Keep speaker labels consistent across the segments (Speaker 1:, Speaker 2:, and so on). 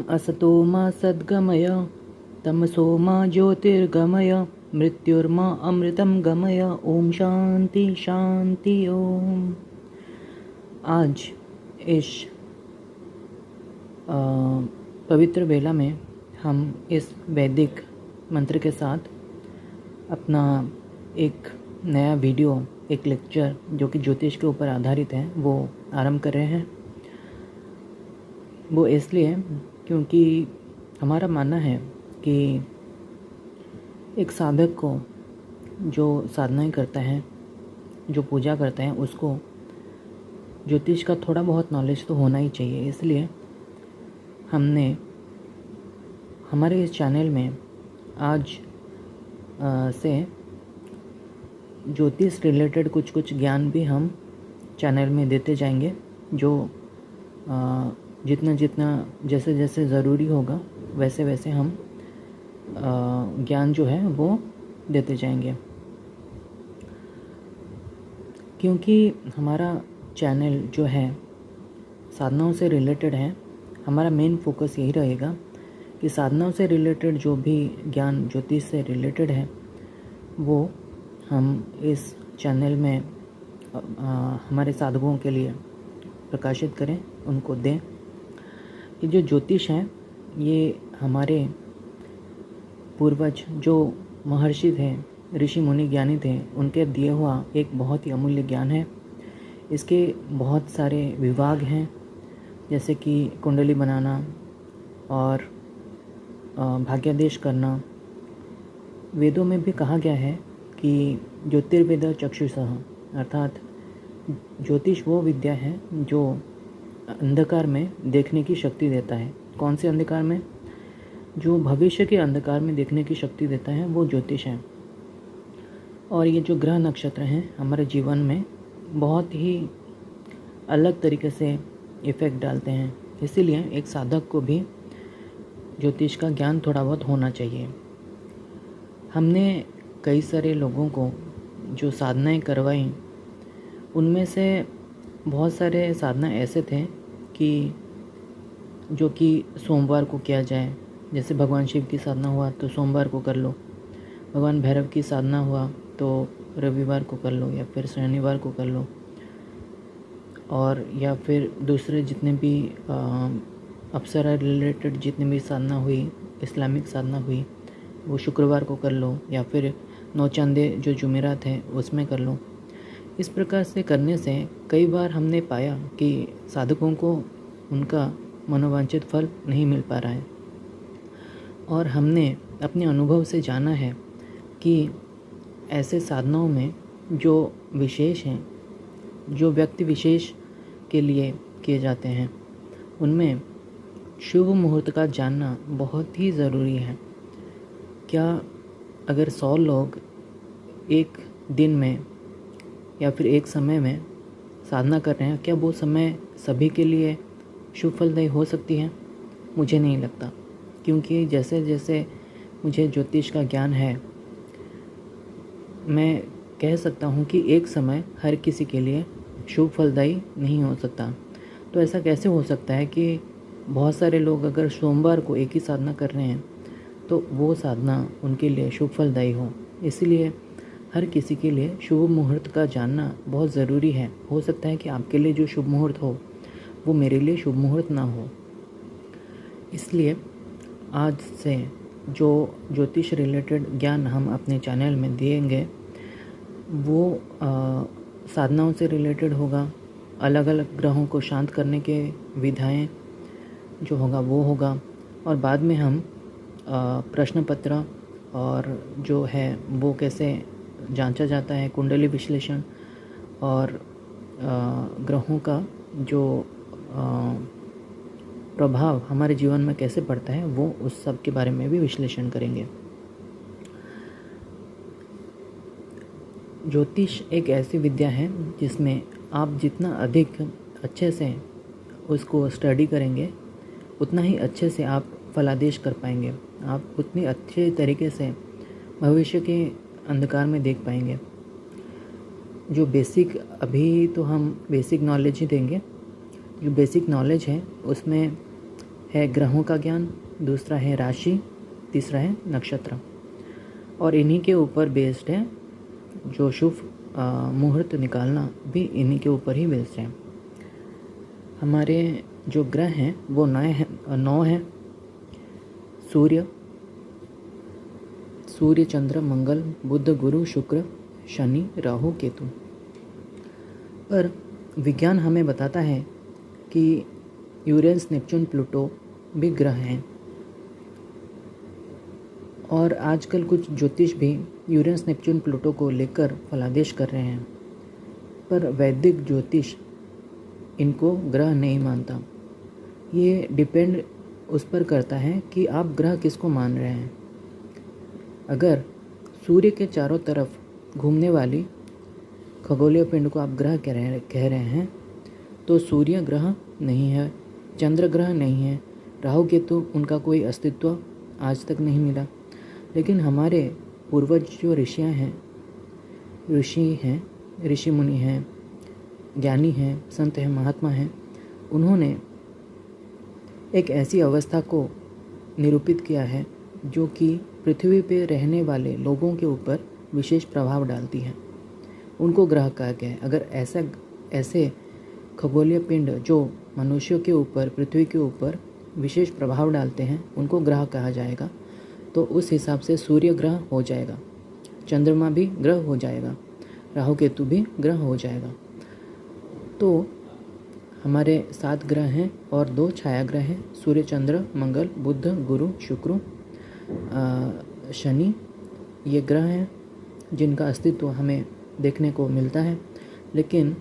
Speaker 1: असतो मा सद्गमय तमसो मा ज्योतिर्गमय मृत्युर्मा अमृतम गमय। ओम शांति शांति ओम। आज इस पवित्र बेला में हम इस वैदिक मंत्र के साथ अपना एक नया वीडियो, एक लेक्चर जो कि ज्योतिष के ऊपर आधारित है, वो आरंभ कर रहे हैं। वो इसलिए क्योंकि हमारा मानना है कि एक साधक को जो साधनाएं करता है, जो पूजा करता है, उसको ज्योतिष का थोड़ा बहुत नॉलेज तो होना ही चाहिए। इसलिए हमने हमारे इस चैनल में आज से ज्योतिष रिलेटेड कुछ ज्ञान भी हम चैनल में देते जाएंगे, जो जितना जैसे जैसे ज़रूरी होगा वैसे वैसे हम ज्ञान जो है वो देते जाएंगे। क्योंकि हमारा चैनल जो है साधनाओं से रिलेटेड है, हमारा मेन फोकस यही रहेगा कि साधनाओं से रिलेटेड जो भी ज्ञान ज्योतिष से रिलेटेड है वो हम इस चैनल में हमारे साधकों के लिए प्रकाशित करें, उनको दें। ये जो ज्योतिष है ये हमारे पूर्वज जो महर्षि थे, ऋषि मुनि ज्ञानी थे, उनके दिए हुआ एक बहुत ही अमूल्य ज्ञान है। इसके बहुत सारे विभाग हैं, जैसे कि कुंडली बनाना और भाग्यादेश करना। वेदों में भी कहा गया है कि ज्योतिर्वेद चक्षुषः, अर्थात ज्योतिष वो विद्या है जो अंधकार में देखने की शक्ति देता है। कौन से अंधकार में? जो भविष्य के अंधकार में देखने की शक्ति देता है वो ज्योतिष है। और ये जो ग्रह नक्षत्र हैं हमारे जीवन में बहुत ही अलग तरीके से इफ़ेक्ट डालते हैं। इसीलिए एक साधक को भी ज्योतिष का ज्ञान थोड़ा बहुत होना चाहिए। हमने कई सारे लोगों को जो साधनाएं करवाई, उनमें से बहुत सारे साधना ऐसे थे कि जो कि सोमवार को किया जाए। जैसे भगवान शिव की साधना हुआ तो सोमवार को कर लो, भगवान भैरव की साधना हुआ तो रविवार को कर लो या फिर शनिवार को कर लो, और या फिर दूसरे जितने भी अप्सरा रिलेटेड जितनी भी साधना हुई, इस्लामिक साधना हुई, वो शुक्रवार को कर लो, या फिर नौ चांदे जो जुमेरात हैं उसमें कर लो। इस प्रकार से करने से कई बार हमने पाया कि साधकों को उनका मनोवांछित फल नहीं मिल पा रहा है। और हमने अपने अनुभव से जाना है कि ऐसे साधनाओं में जो विशेष हैं, जो व्यक्ति विशेष के लिए किए जाते हैं, उनमें शुभ मुहूर्त का जानना बहुत ही ज़रूरी है। क्या अगर 100 लोग एक दिन में या फिर एक समय में साधना कर रहे हैं, क्या वो समय सभी के लिए शुभ फलदायी हो सकती है? मुझे नहीं लगता, क्योंकि जैसे जैसे मुझे ज्योतिष का ज्ञान है, मैं कह सकता हूँ कि एक समय हर किसी के लिए शुभ फलदायी नहीं हो सकता। तो ऐसा कैसे हो सकता है कि बहुत सारे लोग अगर सोमवार को एक ही साधना कर रहे हैं तो वो साधना उनके लिए शुभ फलदायी हो? इसलिए हर किसी के लिए शुभ मुहूर्त का जानना बहुत ज़रूरी है। हो सकता है कि आपके लिए जो शुभ मुहूर्त हो वो मेरे लिए शुभ मुहूर्त ना हो। इसलिए आज से जो ज्योतिष रिलेटेड ज्ञान हम अपने चैनल में देंगे वो साधनाओं से रिलेटेड होगा। अलग अलग ग्रहों को शांत करने के विधाएं जो होगा वो होगा। और बाद में हम प्रश्न पत्र और जो है वो कैसे जांचा जाता है, कुंडली विश्लेषण और ग्रहों का जो प्रभाव हमारे जीवन में कैसे पड़ता है, वो उस सब के बारे में भी विश्लेषण करेंगे। ज्योतिष एक ऐसी विद्या है जिसमें आप जितना अधिक अच्छे से उसको स्टडी करेंगे उतना ही अच्छे से आप फलादेश कर पाएंगे। आप उतनी अच्छे तरीके से भविष्य के अंधकार में देख पाएंगे। जो बेसिक, अभी तो हम बेसिक नॉलेज ही देंगे। जो बेसिक नॉलेज है उसमें है ग्रहों का ज्ञान, दूसरा है राशि, तीसरा है नक्षत्र। और इन्हीं के ऊपर बेस्ड है जो शुभ मुहूर्त निकालना भी इन्हीं के ऊपर ही बेस्ड है। हमारे जो ग्रह हैं वो 9 हैं। सूर्य, चंद्र, मंगल, बुध, गुरु, शुक्र, शनि, राहु, केतु। पर विज्ञान हमें बताता है कि यूरेनस, नेपच्यून, प्लूटो भी ग्रह हैं। और आजकल कुछ ज्योतिष भी यूरेनस, नेपच्यून, प्लूटो को लेकर फलादेश कर रहे हैं, पर वैदिक ज्योतिष इनको ग्रह नहीं मानता। ये डिपेंड उस पर करता है कि आप ग्रह किसको मान रहे हैं। अगर सूर्य के चारों तरफ घूमने वाली खगोलीय पिंड को आप ग्रह कह रहे हैं तो सूर्य ग्रह नहीं है, चंद्र ग्रह नहीं है, राहु केतु उनका कोई अस्तित्व आज तक नहीं मिला। लेकिन हमारे पूर्वज जो ऋषि मुनि हैं, ज्ञानी हैं, संत हैं, महात्मा हैं, उन्होंने एक ऐसी अवस्था को निरूपित किया है जो कि पृथ्वी पे रहने वाले लोगों के ऊपर विशेष प्रभाव डालती है। उनको ग्रह कहा गया है। अगर ऐसे खगोलीय पिंड जो मनुष्यों के ऊपर, पृथ्वी के ऊपर विशेष प्रभाव डालते हैं, उनको ग्रह कहा जाएगा। तो उस हिसाब से सूर्य ग्रह हो जाएगा, चंद्रमा भी ग्रह हो जाएगा, राहु केतु भी ग्रह हो जाएगा। तो हमारे 7 ग्रह हैं और 2 छाया ग्रह हैं, सूर्य, चंद्र, मंगल, बुध, गुरु, शुक्र, शनि। ये ग्रह हैं जिनका अस्तित्व हमें देखने को मिलता है, लेकिन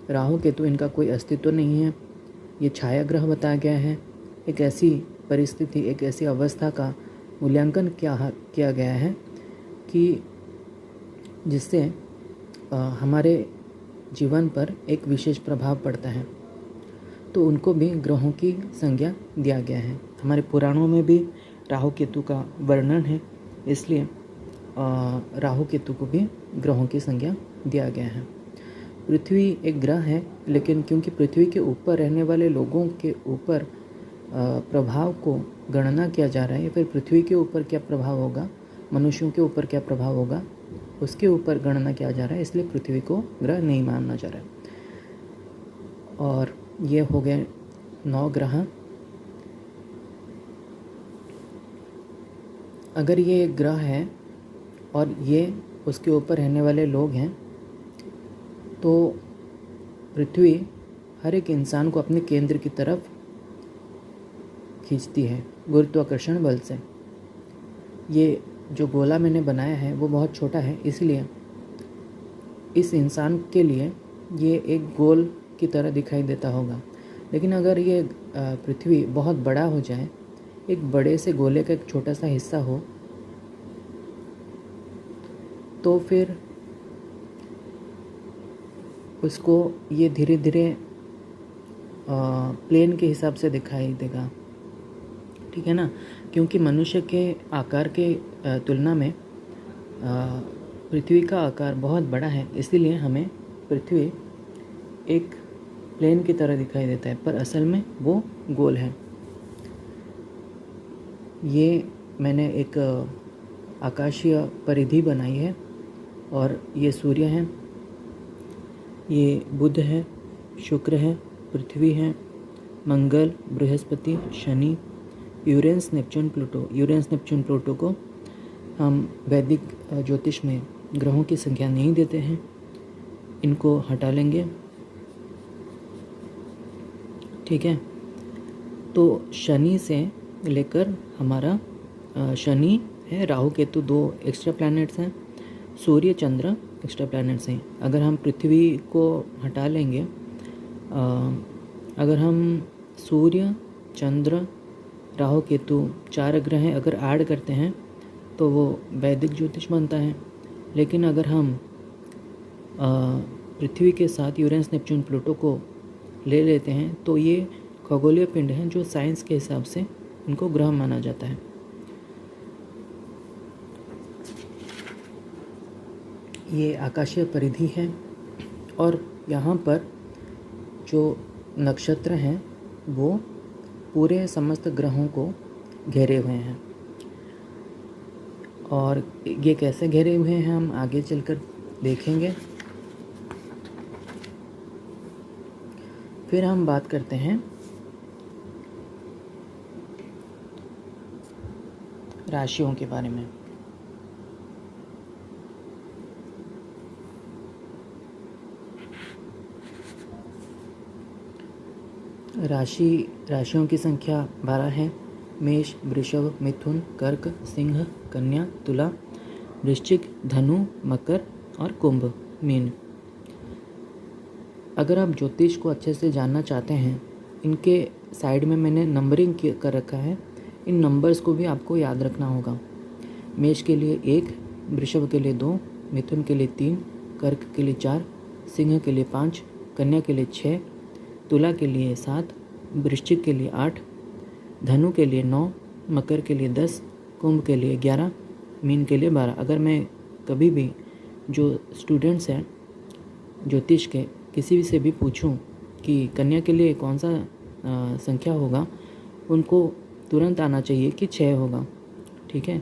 Speaker 1: राहु केतु इनका कोई अस्तित्व नहीं है। ये छाया ग्रह बताया गया है। एक ऐसी परिस्थिति, एक ऐसी अवस्था का मूल्यांकन किया गया है कि जिससे हमारे जीवन पर एक विशेष प्रभाव पड़ता है। तो उनको भी ग्रहों की संज्ञा दिया गया है। हमारे पुराणों में भी राहु केतु का वर्णन है, इसलिए राहु केतु को भी ग्रहों की संज्ञा दिया गया है। पृथ्वी एक ग्रह है, लेकिन क्योंकि पृथ्वी के ऊपर रहने वाले लोगों के ऊपर प्रभाव को गणना किया जा रहा है, या फिर पृथ्वी के ऊपर क्या प्रभाव होगा, मनुष्यों के ऊपर क्या प्रभाव होगा, उसके ऊपर गणना किया जा रहा है, इसलिए पृथ्वी को ग्रह नहीं माना जा रहा है। और ये हो गए 9 ग्रह। अगर ये एक ग्रह है और ये उसके ऊपर रहने वाले लोग हैं, तो पृथ्वी हर एक इंसान को अपने केंद्र की तरफ खींचती है गुरुत्वाकर्षण बल से। ये जो गोला मैंने बनाया है वो बहुत छोटा है, इसलिए इस इंसान के लिए ये एक गोल की तरह दिखाई देता होगा। लेकिन अगर ये पृथ्वी बहुत बड़ा हो जाए, एक बड़े से गोले का एक छोटा सा हिस्सा हो, तो फिर उसको ये धीरे धीरे प्लेन के हिसाब से दिखाई देगा, ठीक है ना। क्योंकि मनुष्य के आकार के तुलना में पृथ्वी का आकार बहुत बड़ा है, इसीलिए हमें पृथ्वी एक प्लेन की तरह दिखाई देता है, पर असल में वो गोल है। ये मैंने एक आकाशीय परिधि बनाई है, और ये सूर्य है, ये बुध है, शुक्र है, पृथ्वी है, मंगल, बृहस्पति, शनि, Uranus, Neptune, Pluto. Uranus, Neptune, Pluto को हम वैदिक ज्योतिष में ग्रहों की संख्या नहीं देते हैं, इनको हटा लेंगे, ठीक है। तो शनि से लेकर हमारा शनि है, राहु केतु 2 एक्स्ट्रा प्लैनेट्स हैं, सूर्य चंद्र एक्स्ट्रा प्लैनेट्स हैं। अगर हम पृथ्वी को हटा लेंगे, अगर हम सूर्य, चंद्र, राहु केतु 4 ग्रह हैं, अगर ऐड करते हैं तो वो वैदिक ज्योतिष बनता है। लेकिन अगर हम पृथ्वी के साथ यूरेनस, नेपच्यून, प्लूटो को ले लेते हैं तो ये खगोलीय पिंड हैं जो साइंस के हिसाब से इनको ग्रह माना जाता है। ये आकाशीय परिधि है, और यहाँ पर जो नक्षत्र हैं वो पूरे समस्त ग्रहों को घेरे हुए हैं। और ये कैसे घेरे हुए हैं हम आगे चलकर देखेंगे। फिर हम बात करते हैं राशियों के बारे में। राशियों की संख्या 12 है। मेष, वृषभ, मिथुन, कर्क, सिंह, कन्या, तुला, वृश्चिक, धनु, मकर और कुंभ, मीन। अगर आप ज्योतिष को अच्छे से जानना चाहते हैं, इनके साइड में मैंने नंबरिंग कर रखा है। इन नंबर्स को भी आपको याद रखना होगा। मेष के लिए 1, वृषभ के लिए 2, मिथुन के लिए 3, कर्क के लिए 4, सिंह के लिए 5, कन्या के लिए 6, तुला के लिए 7, वृश्चिक के लिए 8, धनु के लिए 9, मकर के लिए 10, कुंभ के लिए 11, मीन के लिए 12। अगर मैं कभी भी जो स्टूडेंट्स हैं ज्योतिष के किसी से भी पूछूं कि कन्या के लिए कौन सा संख्या होगा, उनको तुरंत आना चाहिए कि 6 होगा। ठीक है,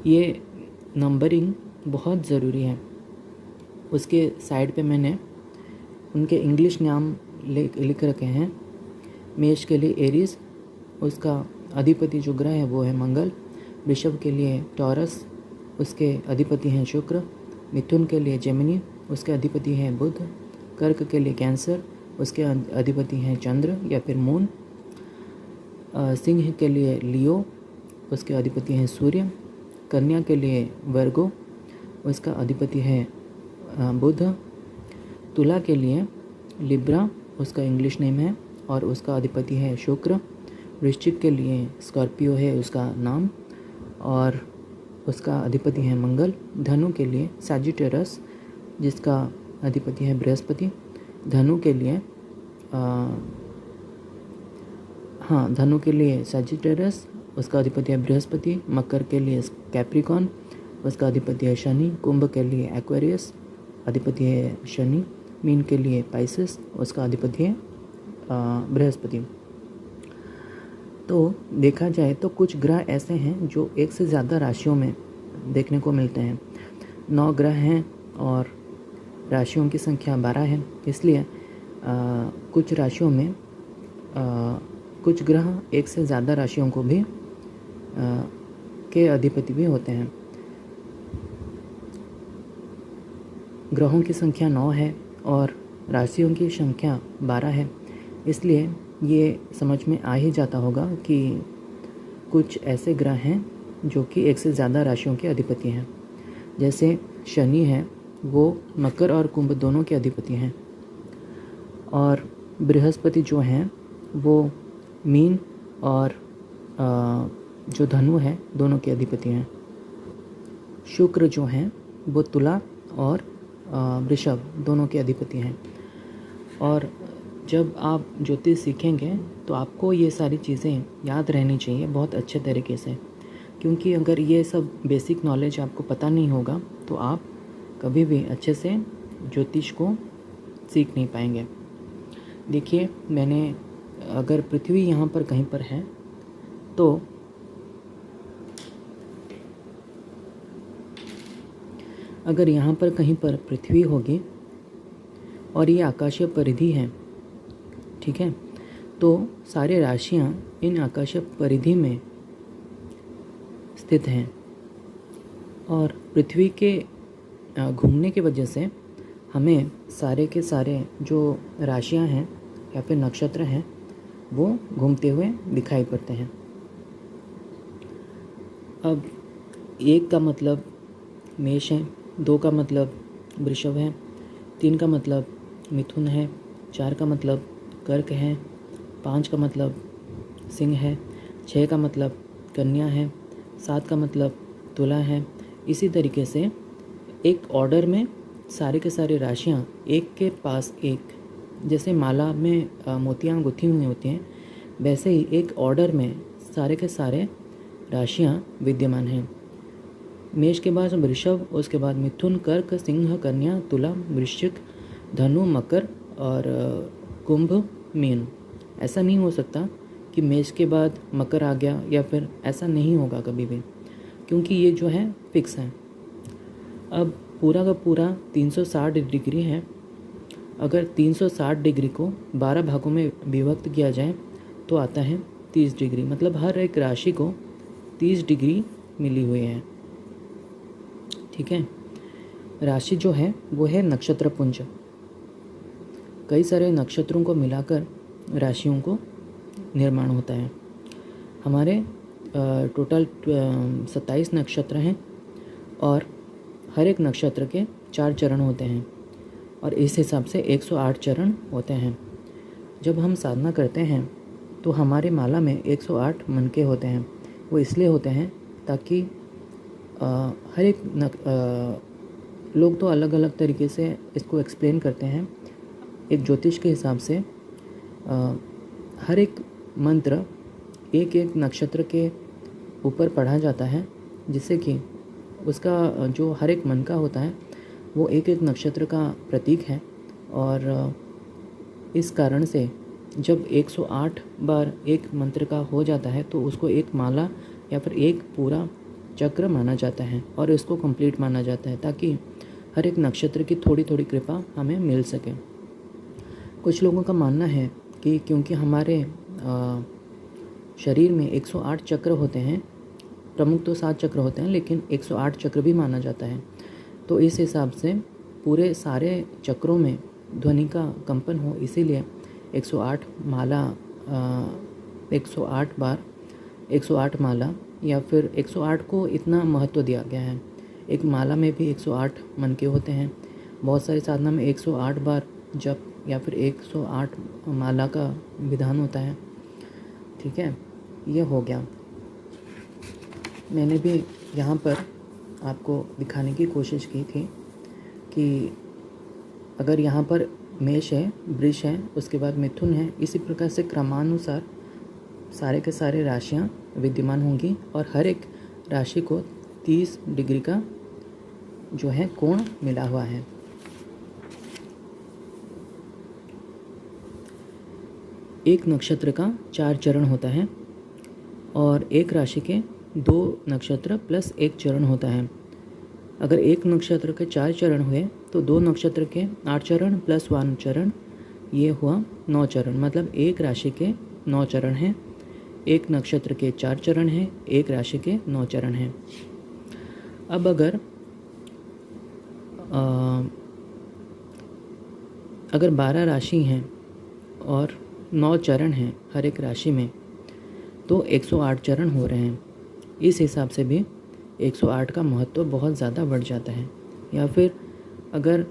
Speaker 1: ये नंबरिंग बहुत ज़रूरी है। उसके साइड पे मैंने उनके इंग्लिश नाम लिख रखे हैं। मेष के लिए एरीज, उसका अधिपति जो ग्रह है वो है मंगल। वृषभ के लिए टॉरस, उसके अधिपति हैं शुक्र। मिथुन के लिए जेमिनी, उसके अधिपति हैं बुध। कर्क के लिए कैंसर, उसके अधिपति हैं चंद्र या फिर मून। सिंह के लिए लियो, उसके अधिपति हैं सूर्य। कन्या के लिए वर्गो, उसका अधिपति है बुध। तुला के लिए लिब्रा, उसका इंग्लिश नेम है और उसका अधिपति है शुक्र। वृश्चिक के लिए स्कॉर्पियो है उसका नाम और उसका अधिपति है मंगल। धनु के लिए सैजिटेरस, जिसका अधिपति है बृहस्पति। धनु के लिए सैजिटेरस, उसका अधिपति है बृहस्पति। मकर के लिए कैप्रिकॉन, उसका अधिपति है शनि। कुंभ के लिए एक्वेरियस, अधिपति है शनि। मीन के लिए पाइसेस, उसका अधिपति है बृहस्पति। तो देखा जाए तो कुछ ग्रह ऐसे हैं जो एक से ज़्यादा राशियों में देखने को मिलते हैं। 9 ग्रह हैं और राशियों की संख्या 12 है। इसलिए कुछ राशियों में कुछ ग्रह एक से ज़्यादा राशियों को भी के अधिपति भी होते हैं। ग्रहों की संख्या 9 है और राशियों की संख्या 12 है। इसलिए ये समझ में आ ही जाता होगा कि कुछ ऐसे ग्रह हैं जो कि एक से ज़्यादा राशियों के अधिपति हैं। जैसे शनि है, वो मकर और कुंभ दोनों के अधिपति हैं। और बृहस्पति जो हैं वो मीन और जो धनु है दोनों के अधिपति हैं। शुक्र जो हैं वो तुला और वृषभ दोनों के अधिपति हैं। और जब आप ज्योतिष सीखेंगे तो आपको ये सारी चीज़ें याद रहनी चाहिए बहुत अच्छे तरीके से, क्योंकि अगर ये सब बेसिक नॉलेज आपको पता नहीं होगा तो आप कभी भी अच्छे से ज्योतिष को सीख नहीं पाएंगे। देखिए, मैंने अगर पृथ्वी यहाँ पर कहीं पर है तो अगर यहाँ पर कहीं पर पृथ्वी होगी और ये आकाशीय परिधि है, ठीक है, तो सारे राशियाँ इन आकाशीय परिधि में स्थित हैं। और पृथ्वी के घूमने की वजह से हमें सारे के सारे जो राशियाँ हैं या फिर नक्षत्र हैं वो घूमते हुए दिखाई पड़ते हैं। अब 1 का मतलब मेष है, 2 का मतलब वृषभ है, 3 का मतलब मिथुन है, 4 का मतलब कर्क है, 5 का मतलब सिंह है, 6 का मतलब कन्या है, 7 का मतलब तुला है। इसी तरीके से एक ऑर्डर में सारे के सारे राशियाँ एक के पास एक, जैसे माला में मोतियाँ गुथी हुई होती हैं, वैसे ही एक ऑर्डर में सारे के सारे राशियाँ विद्यमान हैं। मेष के बाद वृषभ, उसके बाद मिथुन, कर्क, सिंह, कन्या, तुला, वृश्चिक, धनु, मकर और कुंभ, मीन। ऐसा नहीं हो सकता कि मेष के बाद मकर आ गया या फिर ऐसा नहीं होगा कभी भी, क्योंकि ये जो है फिक्स है। अब पूरा का पूरा 360 डिग्री है। अगर 360 डिग्री को 12 भागों में विभक्त किया जाए तो आता है 30 डिग्री। मतलब हर एक राशि को 30 डिग्री मिली हुई है। ठीक है। राशि जो है वो है नक्षत्र पुंज। कई सारे नक्षत्रों को मिलाकर राशियों को निर्माण होता है। हमारे टोटल 27 नक्षत्र हैं और हर एक नक्षत्र के 4 चरण होते हैं और इस हिसाब से 108 चरण होते हैं। जब हम साधना करते हैं तो हमारे माला में 108 मनके होते हैं। वो इसलिए होते हैं ताकि हर एक लोग तो अलग अलग तरीके से इसको एक्सप्लेन करते हैं। एक ज्योतिष के हिसाब से हर एक मंत्र एक एक नक्षत्र के ऊपर पढ़ा जाता है, जिससे कि उसका जो हर एक मन का होता है वो एक एक नक्षत्र का प्रतीक है। और इस कारण से जब 108 बार एक मंत्र का हो जाता है तो उसको एक माला या फिर एक पूरा चक्र माना जाता है और इसको कंप्लीट माना जाता है, ताकि हर एक नक्षत्र की थोड़ी थोड़ी कृपा हमें मिल सके। कुछ लोगों का मानना है कि क्योंकि हमारे शरीर में 108 चक्र होते हैं, प्रमुख तो 7 चक्र होते हैं लेकिन 108 चक्र भी माना जाता है, तो इस हिसाब से पूरे सारे चक्रों में ध्वनि का कंपन हो, इसीलिए 108 माला 108 बार 108 माला या फिर 108 को इतना महत्व दिया गया है। एक माला में भी 108 मनके होते हैं। बहुत सारी साधना में 108 बार जप या फिर 108 माला का विधान होता है। ठीक है, ये हो गया। मैंने भी यहाँ पर आपको दिखाने की कोशिश की थी कि अगर यहाँ पर मेष है, वृष है, उसके बाद मिथुन है, इसी प्रकार से क्रमानुसार सारे के सारे राशियाँ विद्यमान होंगी और हर एक राशि को 30 डिग्री का जो है कोण मिला हुआ है। एक नक्षत्र का 4 चरण होता है और एक राशि के 2 नक्षत्र प्लस 1 चरण होता है। अगर एक नक्षत्र के 4 चरण हुए तो 2 नक्षत्र के 8 चरण प्लस 1 चरण, ये हुआ 9 चरण। मतलब एक राशि के 9 चरण हैं, एक नक्षत्र के 4 चरण हैं, एक राशि के 9 चरण हैं। अब अगर 12 राशि हैं और 9 चरण हैं हर एक राशि में, तो 108 चरण हो रहे हैं। इस हिसाब से भी 108 का महत्व बहुत ज़्यादा बढ़ जाता है। या फिर अगर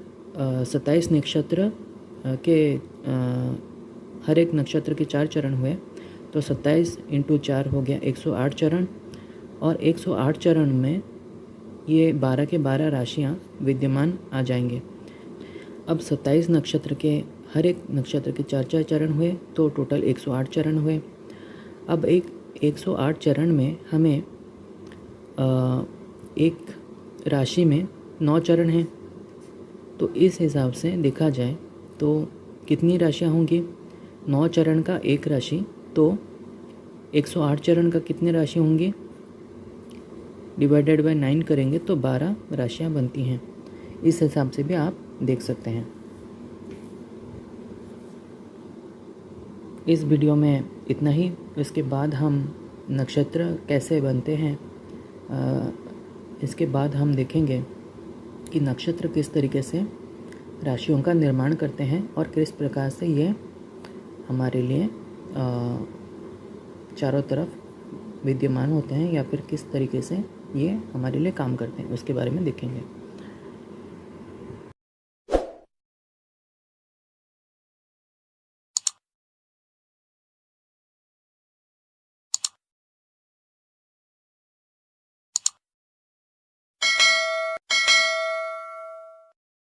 Speaker 1: 27 नक्षत्र के हर एक नक्षत्र के 4 चरण हुए तो 27 × 4 हो गया 108 चरण, और 108 चरण में ये 12 के 12 राशियाँ विद्यमान आ जाएंगे। अब 27 नक्षत्र के हर एक नक्षत्र के 4-4 चरण हुए तो टोटल 108 चरण हुए। अब 108 चरण में हमें एक राशि में 9 चरण हैं, तो इस हिसाब से देखा जाए तो कितनी राशियाँ होंगी? 9 चरण का एक राशि, तो 108 चरण का कितनी राशि होंगी? डिवाइडेड बाय 9 करेंगे तो 12 राशियाँ बनती हैं। इस हिसाब से भी आप देख सकते हैं। इस वीडियो में इतना ही। इसके बाद हम नक्षत्र कैसे बनते हैं, इसके बाद हम देखेंगे कि नक्षत्र किस तरीके से राशियों का निर्माण करते हैं और किस प्रकार से ये हमारे लिए चारों तरफ विद्यमान होते हैं, या फिर किस तरीके से ये हमारे लिए काम करते हैं, उसके बारे में देखेंगे।